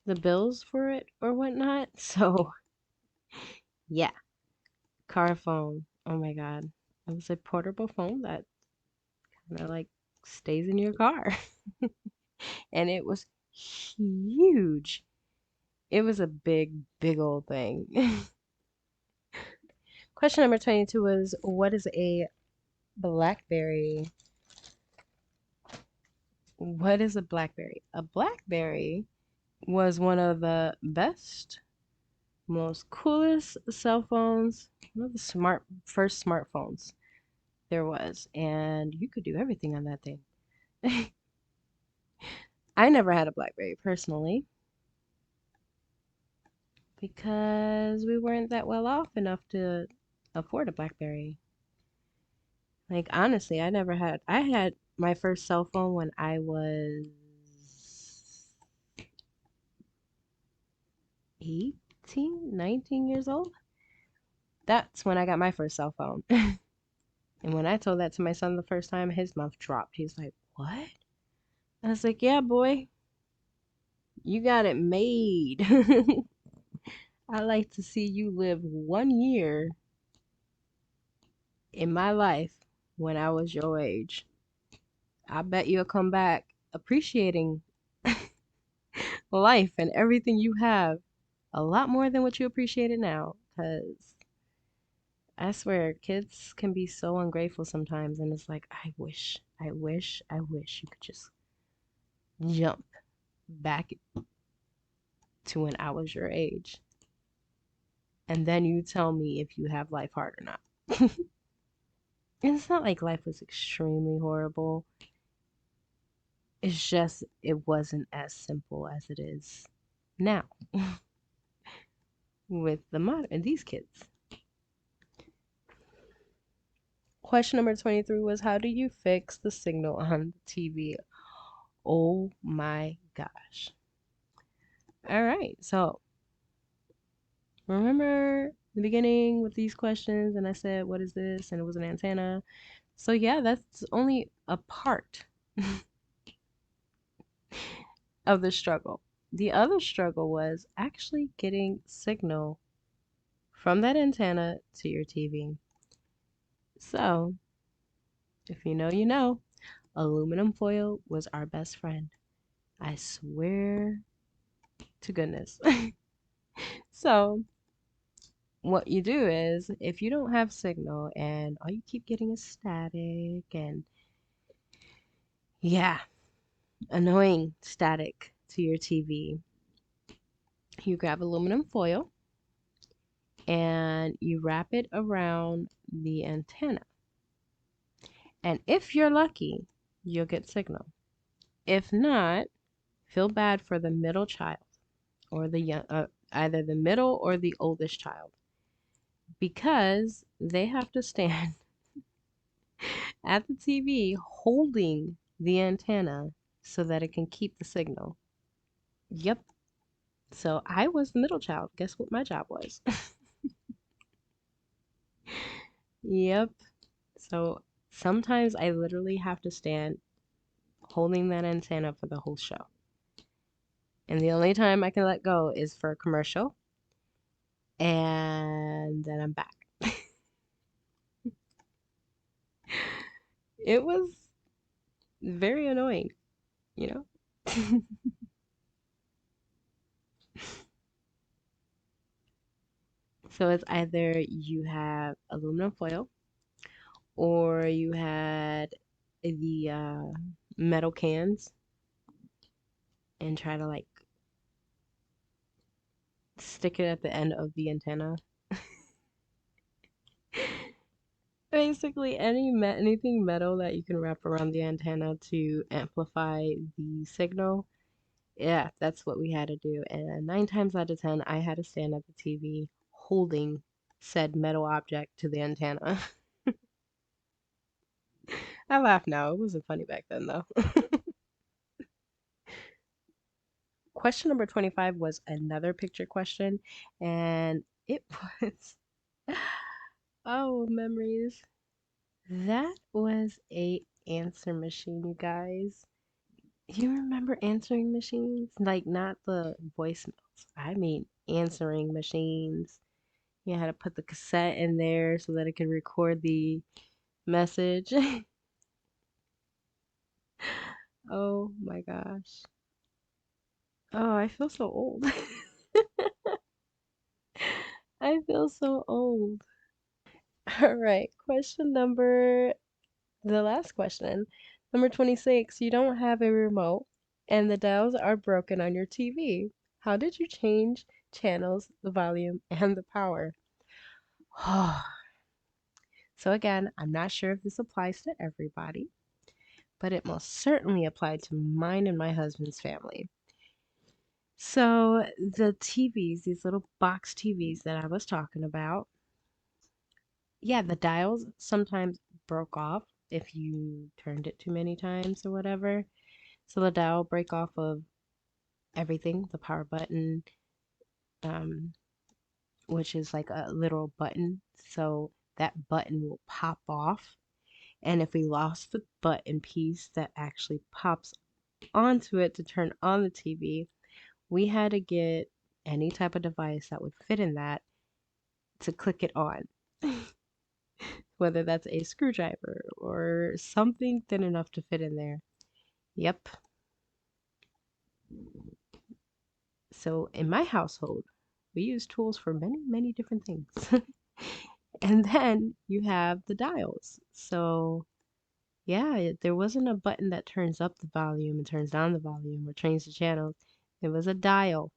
the bills for it or whatnot. So yeah, car phone. Oh my God. It was a portable phone that kind of like stays in your car. And it was huge. It was a big, big old thing. Question number 22 was, what is a BlackBerry? What is a BlackBerry? A BlackBerry was one of the best, most coolest cell phones, one of the first smartphones there was, and you could do everything on that thing. I never had a BlackBerry personally because we weren't that well off enough to afford a BlackBerry. Like honestly, I had my first cell phone when I was 18, 19 years old. That's when I got my first cell phone. And when I told that to my son the first time, his mouth dropped. He's like, "What?" I was like, "Yeah, boy, you got it made." I like to see you live 1 year in my life when I was your age. I bet you'll come back appreciating life and everything you have a lot more than what you appreciate it now. Because I swear, kids can be so ungrateful sometimes, and it's like, I wish you could just jump back to when I was your age. And then you tell me if you have life hard or not. And it's not like life was extremely horrible. It's just it wasn't as simple as it is now with these kids. Question number 23 was, how do you fix the signal on the TV? Oh my gosh. All right. So remember the beginning with these questions and I said, what is this? And it was an antenna. So yeah, that's only a part of the struggle. The other struggle was actually getting signal from that antenna to your TV. So, if you know, you know, aluminum foil was our best friend. I swear to goodness. So, what you do is if you don't have signal and all you keep getting is static and yeah, annoying static to your TV, you grab aluminum foil and you wrap it around the antenna. And if you're lucky, you'll get signal. If not, feel bad for the middle child or the young, either the middle or the oldest child, because they have to stand at the TV holding the antenna so that it can keep the signal. Yep. So I was the middle child. Guess what my job was? Yep. So sometimes I literally have to stand holding that antenna for the whole show. And the only time I can let go is for a commercial, and then I'm back. It was very annoying, you know? So it's either you have aluminum foil or you had the metal cans and try to like stick it at the end of the antenna. Basically, anything metal that you can wrap around the antenna to amplify the signal. Yeah, that's what we had to do. And 9 times out of 10, I had to stand at the TV holding said metal object to the antenna. I laugh now. It wasn't funny back then, though. Question number 25 was another picture question, and it was, oh, memories. That was a answer machine, you guys. You remember answering machines? Like not the voicemails. I mean answering machines. You had to put the cassette in there so that it could record the message. Oh my gosh. Oh, I feel so old. I feel so old. All right, the last question, number 26. You don't have a remote and the dials are broken on your TV. How did you change channels, the volume, and the power? So again, I'm not sure if this applies to everybody, but it most certainly applied to mine and my husband's family. So the TVs, these little box TVs that I was talking about, yeah, the dials sometimes broke off if you turned it too many times or whatever. So the dial will break off of everything, the power button, um, which is like a literal button. So that button will pop off. And if we lost the button piece that actually pops onto it to turn on the TV, we had to get any type of device that would fit in that to click it on. Whether that's a screwdriver or something thin enough to fit in there. Yep. So in my household, we use tools for many, many different things. And then you have the dials. So yeah, there wasn't a button that turns up the volume and turns down the volume or changes the channels. It was a dial.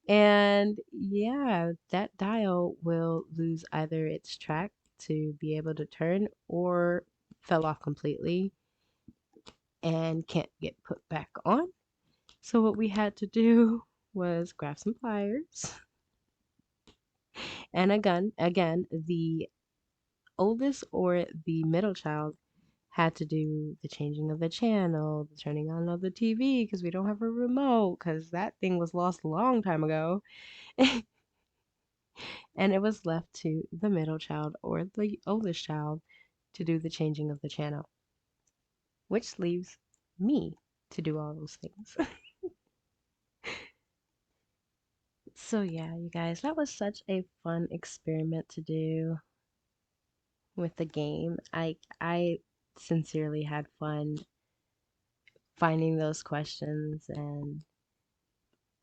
And yeah, that dial will lose either its track to be able to turn or fell off completely and can't get put back on. So what we had to do was grab some pliers and a gun. Again, the oldest or the middle child had to do the changing of the channel, the turning on of the TV because we don't have a remote because that thing was lost a long time ago. And it was left to the middle child or the oldest child to do the changing of the channel, which leaves me to do all those things. So yeah, you guys, that was such a fun experiment to do with the game. I sincerely had fun finding those questions and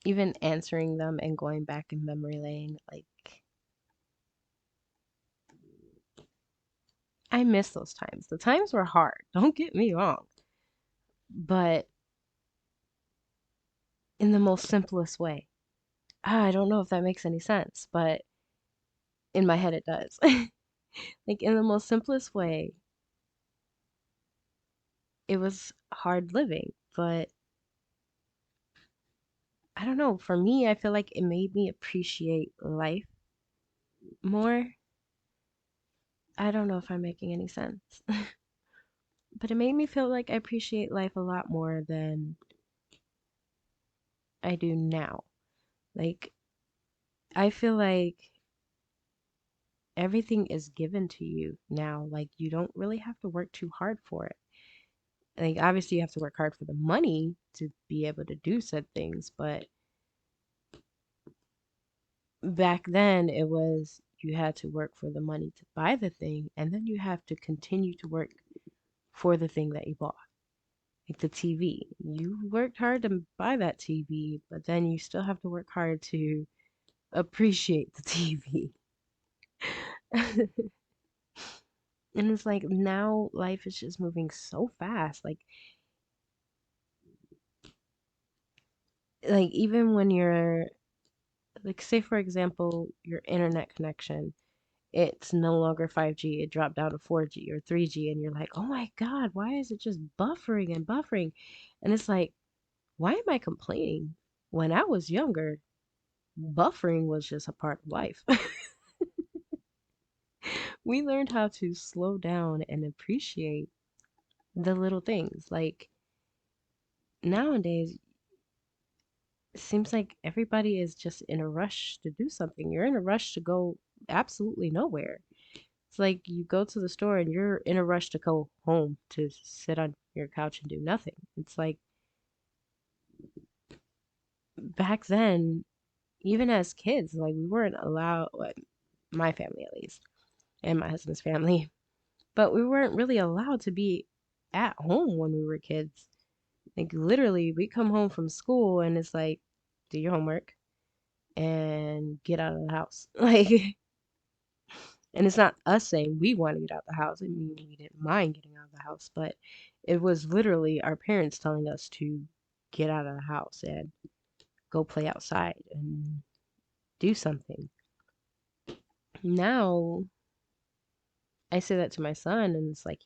even answering them and going back in memory lane. Like I miss those times. The times were hard, don't get me wrong, but in the most simplest way. I don't know if that makes any sense, but in my head it does. Like in the most simplest way, it was hard living, but I don't know. For me, I feel like it made me appreciate life more. I don't know if I'm making any sense, but it made me feel like I appreciate life a lot more than I do now. Like, I feel like everything is given to you now. Like, you don't really have to work too hard for it. Like, obviously, you have to work hard for the money to be able to do said things, but back then it was you had to work for the money to buy the thing, and then you have to continue to work for the thing that you bought. Like the TV. You worked hard to buy that TV, but then you still have to work hard to appreciate the TV. And it's like now life is just moving so fast. Like even when you're like say for example, your internet connection, it's no longer 5G, it dropped down to 4G or 3G and you're like, "Oh my God, why is it just buffering and buffering?" And it's like, "Why am I complaining? When I was younger, buffering was just a part of life." We learned how to slow down and appreciate the little things. Like nowadays, it seems like everybody is just in a rush to do something. You're in a rush to go absolutely nowhere. It's like you go to the store and you're in a rush to go home to sit on your couch and do nothing. It's like back then, even as kids, like we weren't allowed, like, my family at least, and my husband's family, but we weren't really allowed to be at home when we were kids. Like literally, we come home from school and it's like, do your homework and get out of the house. Like, and it's not us saying we want to get out of the house. I mean, we didn't mind getting out of the house, but it was literally our parents telling us to get out of the house and go play outside and do something. Now, I say that to my son, and it's like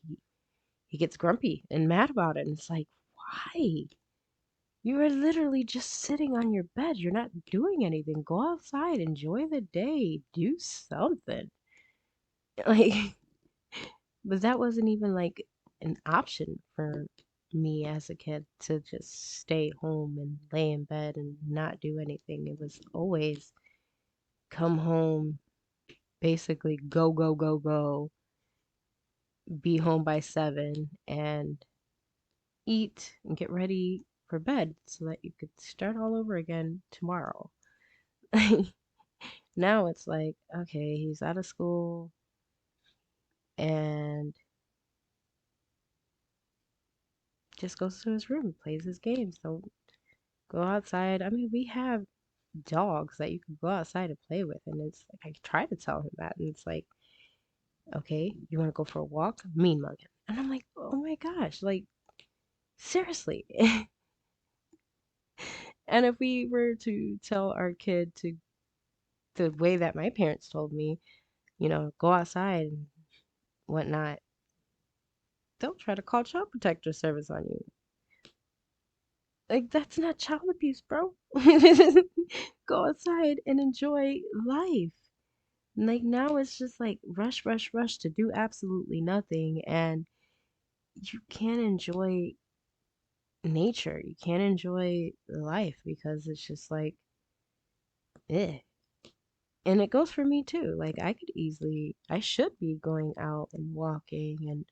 he gets grumpy and mad about it. And it's like, why? You are literally just sitting on your bed. You're not doing anything. Go outside, enjoy the day, do something. Like, but that wasn't even like an option for me as a kid to just stay home and lay in bed and not do anything. It was always come home, basically go, go, go, go, be home by 7 and eat and get ready for bed so that you could start all over again tomorrow. Now it's like, okay, he's out of school and just goes to his room, plays his games. Don't go outside. I mean, we have dogs that you can go outside and play with, and it's like I try to tell him that, and it's like, okay, you want to go for a walk? Mean mugging. And I'm like, oh my gosh, like seriously. And if we were to tell our kid to the way that my parents told me, go outside and whatnot, they'll try to call child protector service on you. Like, that's not child abuse, bro. Go outside and enjoy life. Like, now it's just like rush, rush, rush to do absolutely nothing. And you can't enjoy nature. You can't enjoy life because it's just like, eh. And it goes for me too. Like, I should be going out and walking and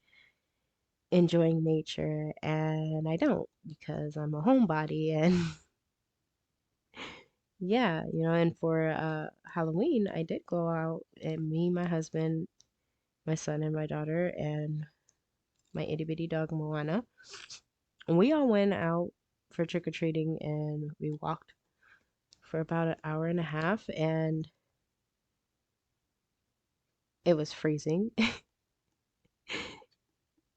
enjoying nature, and I don't because I'm a homebody. And yeah, and for Halloween, I did go out, and me, my husband, my son, and my daughter, and my itty bitty dog Moana. And we all went out for trick or treating, and we walked for about an hour and a half, and it was freezing.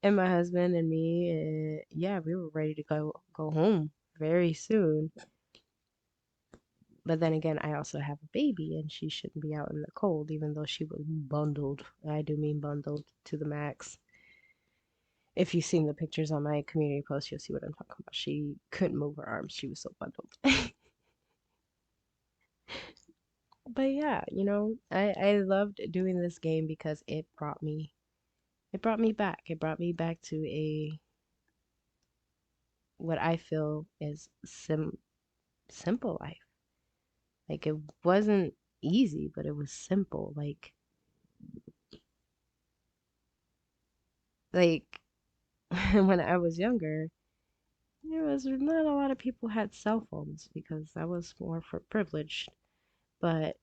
And my husband and me, yeah, we were ready to go home very soon. But then again, I also have a baby and she shouldn't be out in the cold, even though she was bundled. I do mean bundled to the max. If you've seen the pictures on my community post, you'll see what I'm talking about. She couldn't move her arms. She was so bundled. But yeah, I loved doing this game because it brought me back. It brought me back to a what I feel is simple life. Like it wasn't easy, but it was simple. Like when I was younger, there was not a lot of people had cell phones because that was more for privileged. But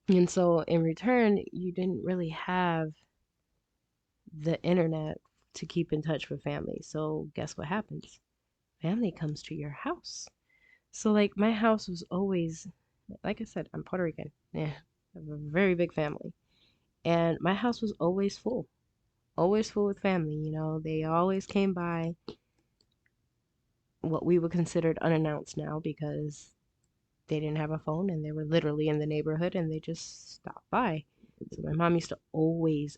and so in return, you didn't really have the internet to keep in touch with family. So guess what happens? Family comes to your house. So like my house was always, like I said, I'm Puerto Rican. Yeah, I have a very big family. And my house was always full with family. They always came by, what we would consider unannounced now because they didn't have a phone and they were literally in the neighborhood and they just stopped by. So my mom used to always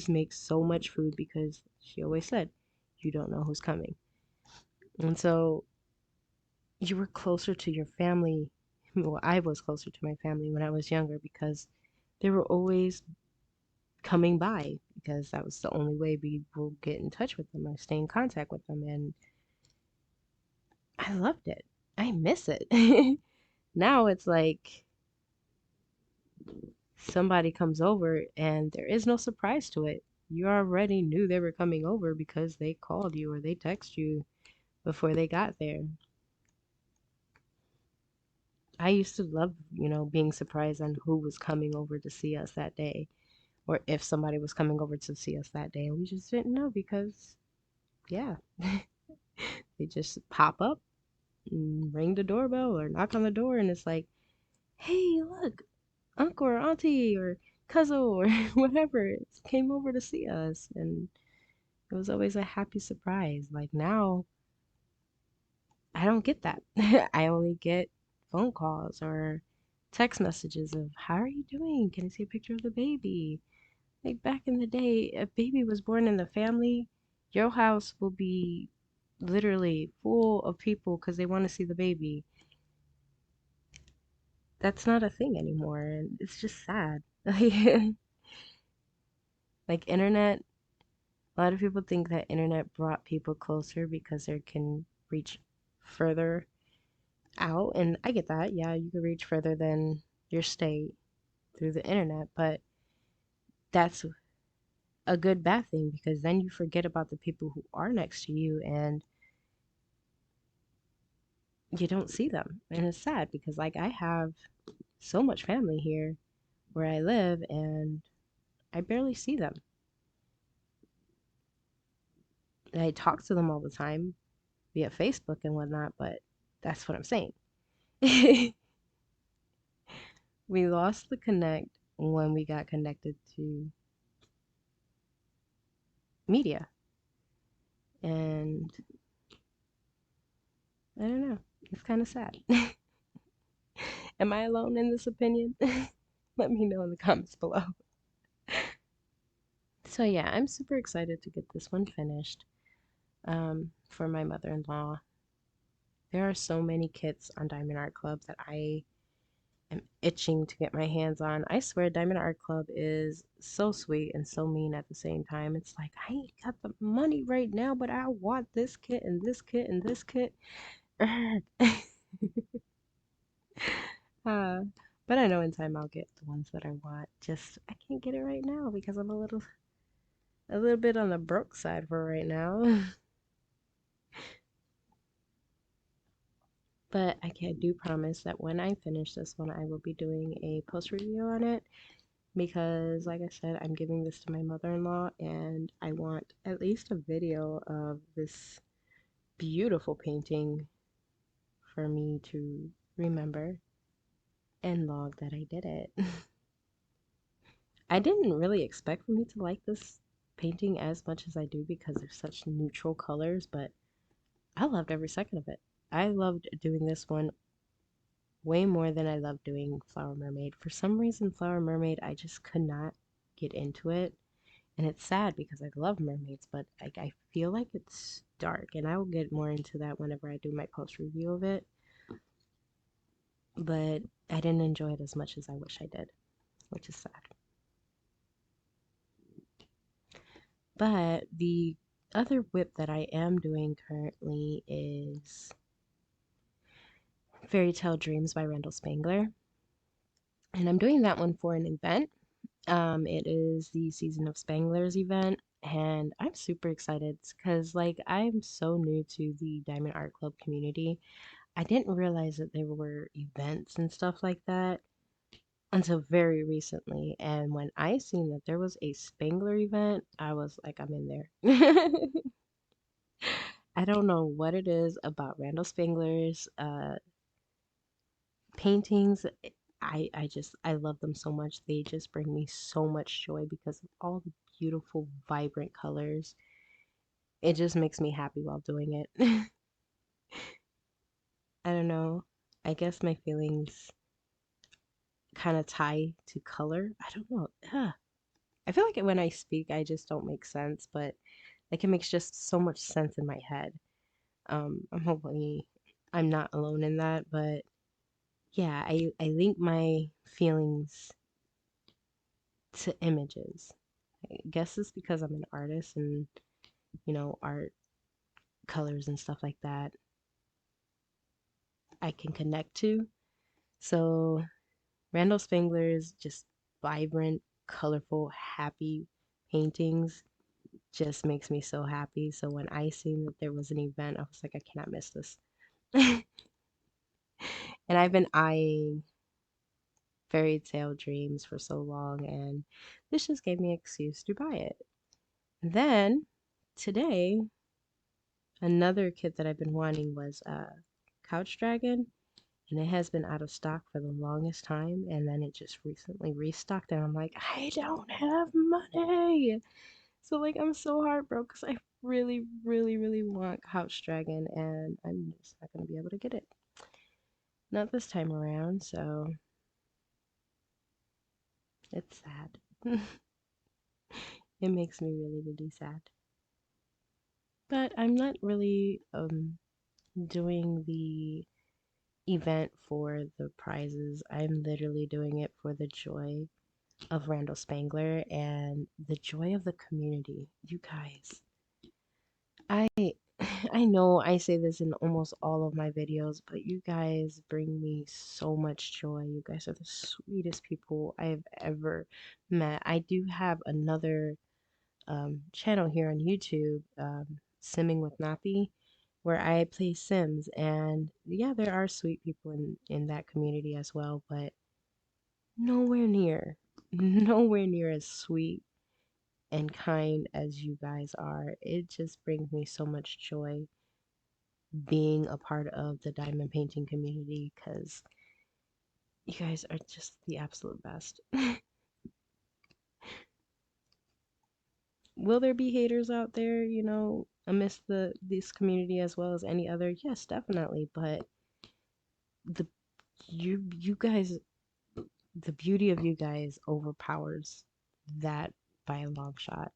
make so much food because she always said, you don't know who's coming. And so you were closer to your family. Well, I was closer to my family when I was younger because they were always coming by because that was the only way we will get in touch with them or stay in contact with them. And I loved it. I miss it. Now it's like somebody comes over and there is no surprise to it. You already knew they were coming over because they called you or they text you before they got there. I used to love, being surprised on who was coming over to see us that day or if somebody was coming over to see us that day. And we just didn't know because, yeah, they just pop up and ring the doorbell or knock on the door and it's like, hey, look, uncle or auntie or cousin or whatever came over to see us. And it was always a happy surprise. Like now, I don't get that. I only get phone calls or text messages of, how are you doing? Can I see a picture of the baby? Like back in the day, a baby was born in the family, your house will be literally full of people because they want to see the baby. That's not a thing anymore, and it's just sad. Like internet, a lot of people think that internet brought people closer because they can reach further out, and I get that. Yeah, you can reach further than your state through the internet, but that's a good bad thing because then you forget about the people who are next to you and you don't see them. And it's sad because like I have so much family here where I live and I barely see them. And I talk to them all the time via Facebook and whatnot, but that's what I'm saying. We lost the connect when we got connected to media. And I don't know. It's kind of sad. Am I alone in this opinion? Let me know in the comments below. So yeah, I'm super excited to get this one finished for my mother-in-law. There are so many kits on Diamond Art Club that I am itching to get my hands on. I swear Diamond Art Club is so sweet and so mean at the same time. It's like, I ain't got the money right now, but I want this kit and this kit and this kit. uh, but I know in time I'll get the ones that I want. Just I can't get it right now because I'm a little bit on the broke side for right now. But I can do promise that when I finish this one, I will be doing a post review on it because, like I said, I'm giving this to my mother-in-law and I want at least a video of this beautiful painting for me to remember and log that I did it. I didn't really expect for me to like this painting as much as I do because they're such neutral colors, but I loved every second of it. I loved doing this one way more than I love doing Flower Mermaid. For some reason, Flower Mermaid, I just could not get into it. And it's sad because I love mermaids, but I feel like it's dark. And I will get more into that whenever I do my post review of it. But I didn't enjoy it as much as I wish I did, which is sad. But the other whip that I am doing currently is Fairy Tale Dreams by Randall Spangler. And I'm doing that one for an event. It is the Season of Spanglers event, and I'm super excited because, like, I'm so new to the Diamond Art Club community. I didn't realize that there were events and stuff like that until very recently. And when I seen that there was a Spangler event, I was like, I'm in there. I don't know what it is about Randall Spangler's paintings. I love them so much. They just bring me so much joy because of all the beautiful, vibrant colors. It just makes me happy while doing it. I don't know. I guess my feelings kind of tie to color. I don't know. I feel like when I speak, I just don't make sense, but like it makes just so much sense in my head. I'm hoping I'm not alone in that, but yeah, I link my feelings to images. I guess it's because I'm an artist and, art, colors, and stuff like that I can connect to. So, Randall Spangler's just vibrant, colorful, happy paintings just makes me so happy. So, when I seen that there was an event, I was like, I cannot miss this. And I've been eyeing Fairy Tale Dreams for so long, and this just gave me an excuse to buy it. Then, today, another kit that I've been wanting was Couch Dragon, and it has been out of stock for the longest time, and then it just recently restocked, and I'm like, I don't have money. So like I'm so heartbroken because I really, really, really want Couch Dragon, and I'm just not gonna be able to get it. Not this time around, so it's sad. It makes me really, really sad. But I'm not really doing the event for the prizes. I'm literally doing it for the joy of Randall Spangler and the joy of the community. You guys, I I know I say this in almost all of my videos, but you guys bring me so much joy. You guys are the sweetest people I've ever met. I do have another channel here on YouTube, Simming with Nappy, where I play Sims, and yeah, there are sweet people in that community as well, but nowhere near, nowhere near as sweet and kind as you guys are. It just brings me so much joy being a part of the diamond painting community because you guys are just the absolute best. Will there be haters out there, amidst this community as well as any other? Yes, definitely. But the you guys, the beauty of you guys overpowers that by a long shot.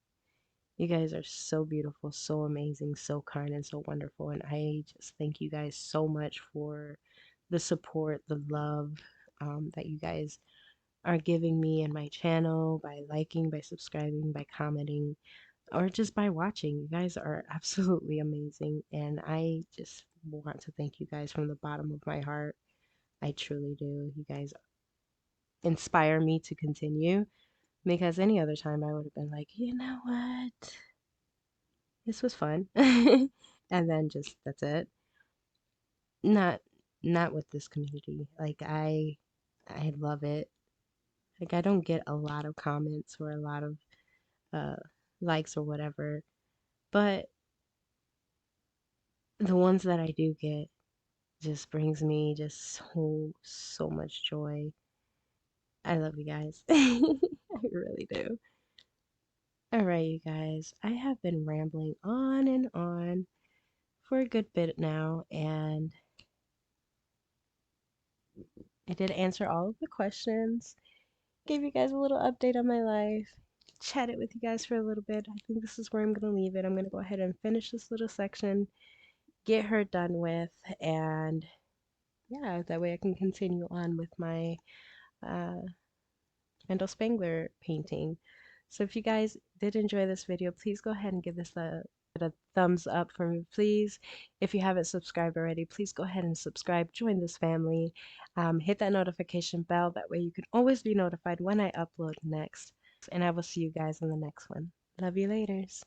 You guys are so beautiful, so amazing, so kind, and so wonderful. And I just thank you guys so much for the support, the love that you guys are giving me and my channel by liking, by subscribing, by commenting, or just by watching. You guys are absolutely amazing. And I just want to thank you guys from the bottom of my heart. I truly do. You guys inspire me to continue because any other time I would have been like, you know what? This was fun. And then just that's it. Not not with this community. Like I love it. Like I don't get a lot of comments or a lot of uh likes or whatever, but the ones that I do get just brings me just so much joy. I love you guys. I really do. All right, you guys. I have been rambling on and on for a good bit now, and I did answer all of the questions, gave you guys a little update on my life, chatted with you guys for a little bit. I think this is where I'm going to leave it. I'm going to go ahead and finish this little section, get her done with, and yeah, that way I can continue on with my uh, Mendel Spangler painting. So if you guys did enjoy this video, please go ahead and give this a thumbs up for me, please. If you haven't subscribed already, please go ahead and subscribe, join this family, hit that notification bell. That way you can always be notified when I upload next. And I will see you guys in the next one. Love you laters.